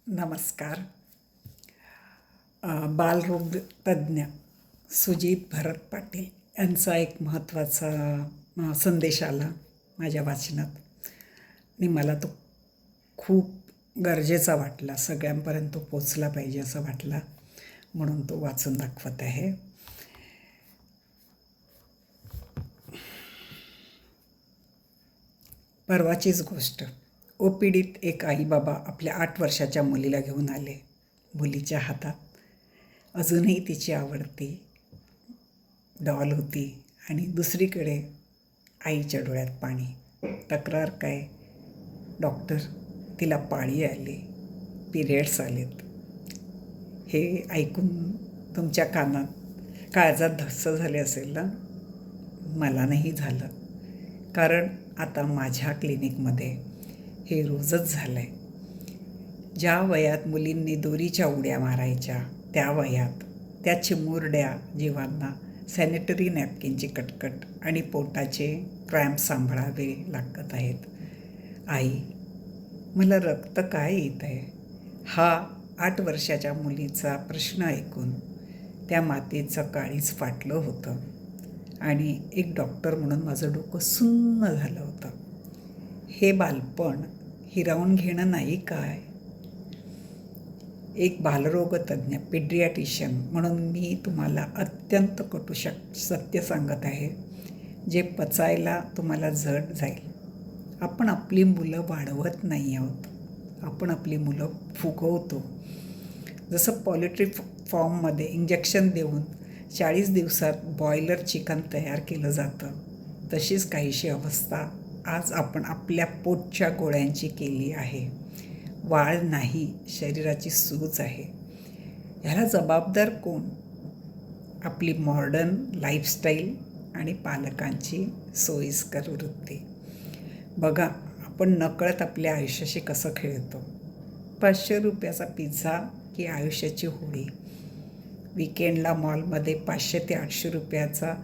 नमस्कार. बालरोग तज्ज्ञ सुजित भरत पाटील यांचा एक महत्त्वाचा संदेश आला माझ्या वाचनात आणि मला तो खूप गरजेचा वाटला, सगळ्यांपर्यंत तो पोचला पाहिजे असं वाटला, म्हणून तो वाचून दाखवत आहे. परवाचीच गोष्ट. OPDत एक आई बाबा आपल्या 8 वर्षाच्या मुलीला घेऊन आले. मुलीच्या हातात अजूनही तिची आवडती डॉल होती आणि दुसरीकडे आईच्या डोळ्यात पाणी. तक्रार काय? डॉक्टर, तिला पाळी आली, पिरियड्स आलेत. हे ऐकून तुमच्या काळजात धस्स झाले असेल ना? मला नाही झालं, कारण आता माझ्या क्लिनिकमध्ये हे रोजच झालं आहे. ज्या वयात मुलींनी दोरीच्या उड्या मारायच्या त्या वयात त्या चिमुरड्या जीवांना सॅनिटरी नॅपकिनची कटकट आणि पोटाचे क्रॅम्प सांभाळावे लागत आहेत. आई, मला रक्त काय येत आहे? हा 8 वर्षाच्या मुलीचा प्रश्न ऐकून त्या मातेचं काळीज फाटलं होतं आणि एक डॉक्टर म्हणून माझं डोकं सुन्न झालं होतं. हे बालपण हिरावून घेणं नाही काय? एक बालरोगतज्ञ पेडियाट्रिशियन म्हणून मी तुम्हाला अत्यंत कटू सत्य सांगत आहे, जे पचायला तुम्हाला जड जाईल. आपण आपली मुलं वाढवत नाही आहोत, आपण आपली मुलं फुगवतो. जसं पोल्ट्री फॉर्ममध्ये इंजेक्शन देऊन 40 दिवसात बॉयलर चिकन तयार केलं जातं, तशीच काहीशी अवस्था आज आपण आपल्या पोटच्या गोळ्यांची केली आहे. वाढ नाही, शरीराची सूज आहे. ह्याला जबाबदार कोण? आपली मॉडर्न लाईफस्टाईल आणि पालकांची सोयीस्कर वृत्ती. बघा, आपण नकळत आपल्या आयुष्याशी कसं खेळतो. 500 रुपयाचा पिझ्झा की आयुष्याची होळी. विकेंडला मॉलमध्ये 500 ते 800 रुपयाचा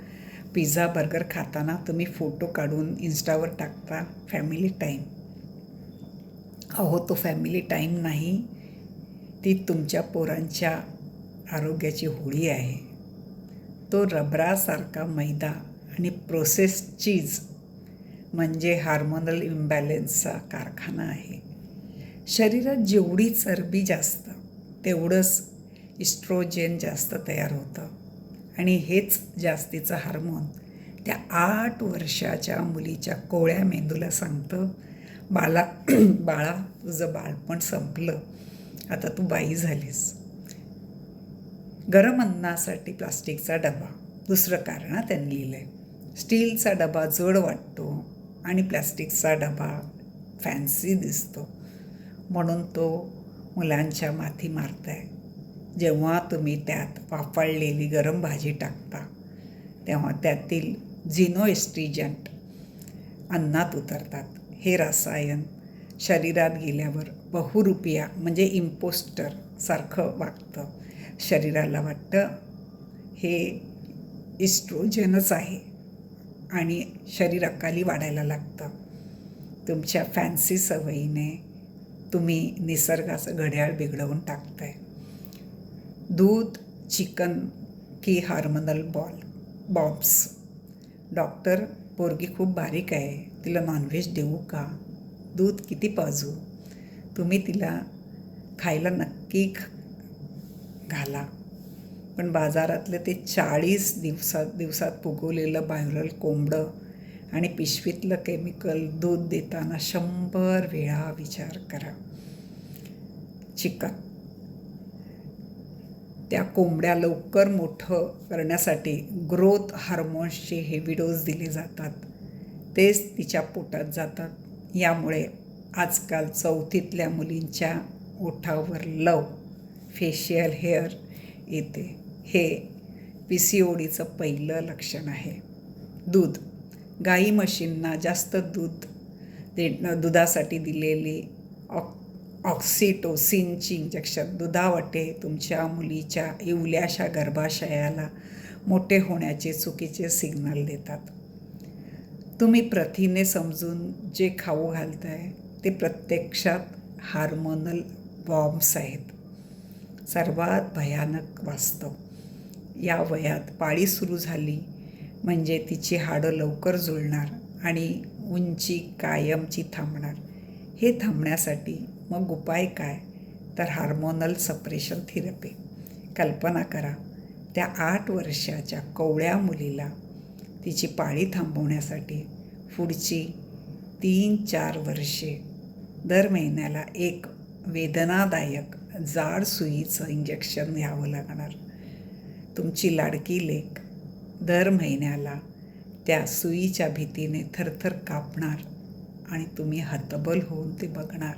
पिझ्झा बर्गर खाताना तुम्ही फोटो काढून इन्स्टावर टाकता फॅमिली टाईम. अहो, तो फॅमिली टाईम नाही, ती तुमच्या पोरांच्या आरोग्याची होळी आहे. तो रबरासारखा मैदा आणि प्रोसेस्ड चीज म्हणजे हार्मोनल इम्बॅलन्सचा कारखाना आहे. शरीरात जेवढी चरबी जास्त तेवढंच इस्ट्रोजेन जास्त तयार होतं आणि हेच जास्तीचं हार्मोन त्या 8 वर्षाच्या मुलीच्या कोवळ्या मेंदूला सांगतं, बाळा, तुझं बाळपण संपलं, आता तू बाई झालीस. गरम अन्नासाठी प्लास्टिकचा डबा. दुसरं कारण त्यांनी लिहिलं आहे. स्टीलचा डबा जड वाटतो आणि प्लास्टिकचा डबा फॅन्सी दिसतो, म्हणून तो मुलांच्या माथी मारताय. जेव्हा तुम्ही त्यात वाफाळलेली गरम भाजी टाकता तेव्हा त्यातील झिनोएस्ट्रीजंट अन्नात उतरतात. हे रसायन शरीरात गेल्यावर बहुरूपिया म्हणजे इम्पोस्टर सारखं वागतं. शरीराला वाटतं हे इस्ट्रोजेनच आहे आणि शरीर अकाली वाढायला लागतं. तुमच्या फॅन्सी सवयीने तुम्ही निसर्गाचं घड्याळ बिघडवून टाकताय. दूध, चिकन की हार्मोनल बॉम्ब्स. डॉक्टर, पोरगी खूप बारीक आहे, तिला नॉनव्हेज देऊ का? दूध किती पाजू? तुम्ही तिला खायला नक्की घाला, पण बाजारातलं ते 40 दिवसात फुगवलेलं बायरल कोंबडं आणि पिशवीतलं केमिकल दूध देताना 100 वेळा विचार करा. चिकन, त्या कोंबड्या लवकर मोठं करण्यासाठी ग्रोथ हार्मोन्सचे हेवी डोस दिले जातात, तेच तिच्या पोटात जातात. यामुळे आजकाल 4थीतल्या मुलींच्या ओठावर फेशियल हेअर येते. हे PCODचं पहिलं लक्षण आहे. दूध. गाई म्हशींना जास्त दुधासाठी दिलेली ऑक्सिटोसिनची इंजेक्शन दुधावाटे तुमच्या मुलीच्या इवल्याशा गर्भाशयाला मोठे होण्याचे चुकीचे सिग्नल देतात. तुम्ही प्रथिने समजून जे खाऊ घालताय ते प्रत्यक्षात हार्मोनल बॉम्ब्स आहेत. सर्वात भयानक वास्तव. या वयात पाळी सुरू झाली म्हणजे तिची हाडं लवकर जुळणार आणि उंची कायमची थांबणार. हे थांबण्यासाठी मग उपाय काय? तर हार्मोनल सप्रेशन थेरपी. कल्पना करा, त्या 8 वर्षाच्या कोवळ्या मुलीला तिची पाळी थांबवण्यासाठी पुढची 3-4 वर्षे दर महिन्याला एक वेदनादायक जाड सुईचं इंजेक्शन घ्यावं लागणार. तुमची लाडकी लेक दर महिन्याला त्या सुईच्या भीतीने थरथर कापणार आणि तुम्ही हतबल होऊन ते बघणार.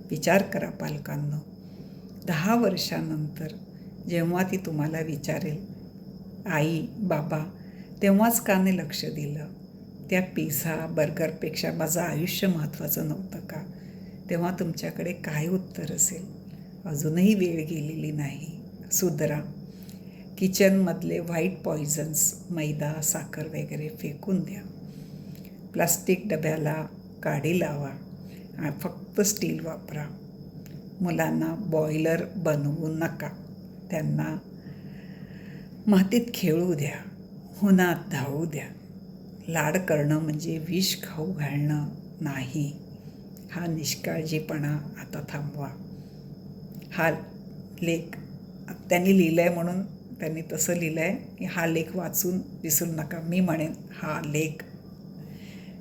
विचार करा पालकांनो, 10 वर्षानंतर जेव्हा ती तुम्हाला विचारेल, आई बाबा तेव्हाच का नाही लक्ष दिलं, त्या पिझ्झा बर्गरपेक्षा माझं आयुष्य महत्त्वाचं नव्हतं का? तेव्हा तुमच्याकडे काय उत्तर असेल? अजूनही वेळ गेलेली नाही. सुधरा. किचनमधले व्हाईट पॉयझन्स, मैदा साखर वगैरे फेकून द्या. प्लास्टिक डब्याला काडी लावा. फक्त स्टील वापरा. मुलांना बॉयलर बनवू नका. त्यांना मातीत खेळू द्या. उन्हात धावू द्या. लाड करणं म्हणजे विष खाऊ घालणं नाही. हा निष्काळजीपणा आता थांबवा. हा लेख त्यांनी लिहिलं आहे म्हणून त्यांनी तसं लिहिलं आहे की हा लेख वाचून विसरू नका. मी म्हणेन हा लेख,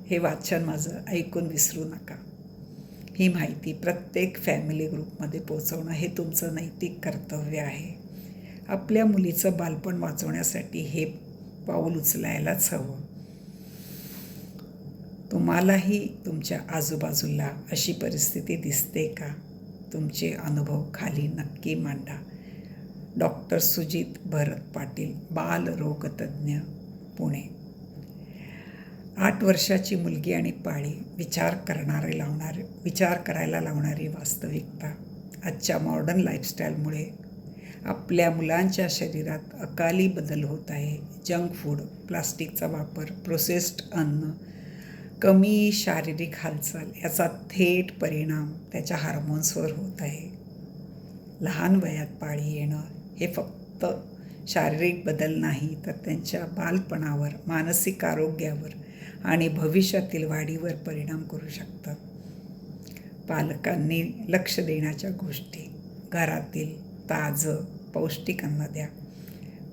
हे वाचन माझं ऐकून विसरू नका. ही माहिती प्रत्येक फॅमिली ग्रुपमध्ये पोचवणं हे तुमचं नैतिक कर्तव्य आहे. आपल्या मुलीचं बालपण वाचवण्यासाठी हे पाऊल उचलायलाच हवं. तुम्हालाही तुमच्या आजूबाजूला अशी परिस्थिती दिसते का? तुमचे अनुभव खाली नक्की मांडा. डॉक्टर सुजित भरत पाटील, बालरोगतज्ञ, पुणे. 8 वर्षाची मुलगी आणि पाळी, विचार करायला लावणारी वास्तविकता. आजच्या मॉडर्न लाईफस्टाईलमुळे आपल्या मुलांच्या शरीरात अकाली बदल होत आहे. जंक फूड, प्लास्टिकचा वापर, प्रोसेस्ड अन्न, कमी शारीरिक हालचाल याचा थेट परिणाम त्याच्या हार्मोन्सवर होत आहे. लहान वयात पाळी येणं हे फक्त शारीरिक बदल नाही, तर त्यांच्या बालपणावर, मानसिक आरोग्यावर आणि भविष्यातील वाढीवर परिणाम करू शकतं. पालकांनी लक्ष देण्याच्या गोष्टी: घरातील ताजं पौष्टिक अन्न द्या.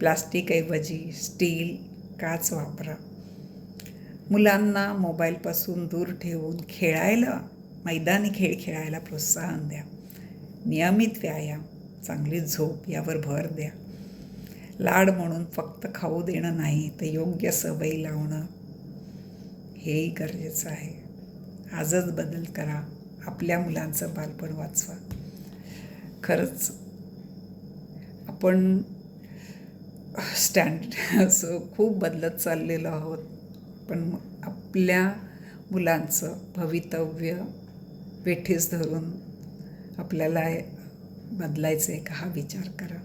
प्लास्टिकऐवजी स्टील, काच वापरा. मुलांना मोबाईलपासून दूर ठेवून मैदानी खेळ खेळायला प्रोत्साहन द्या. नियमित व्यायाम, चांगली झोप यावर भर द्या. लाड म्हणून फक्त खाऊ देणं नाही, तर योग्य सवयी लावणं हेही गरजेचं आहे. आजच बदल करा. आपल्या मुलांचं बालपण वाचवा. खरंच आपण असं खूप बदलत चाललेलो आहोत, पण आपल्या मुलांचं भवितव्य वेठीस धरून आपल्याला बदलायचं आहे का, हा विचार करा.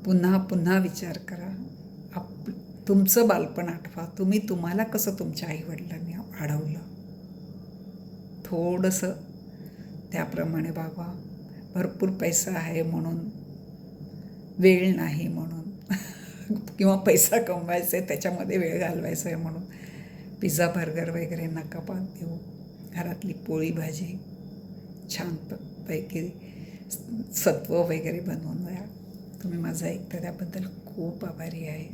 पुन्हा पुन्हा विचार करा. तुमचं बालपण आठवा. तुम्हाला कसं तुमच्या आईवडिलांनी वाढवलं, थोडंसं त्याप्रमाणे वागा. भरपूर पैसा आहे म्हणून, वेळ नाही म्हणून किंवा पैसा कमवायचा आहे त्याच्यामध्ये वेळ घालवायचा आहे म्हणून पिझ्झा बर्गर वगैरे नका पात देऊ. घरातली पोळी भाजी छानपैकी सत्व वगैरे बनवून द्या. तुम्ही माझं ऐकता त्याबद्दल खूप आभारी आहे.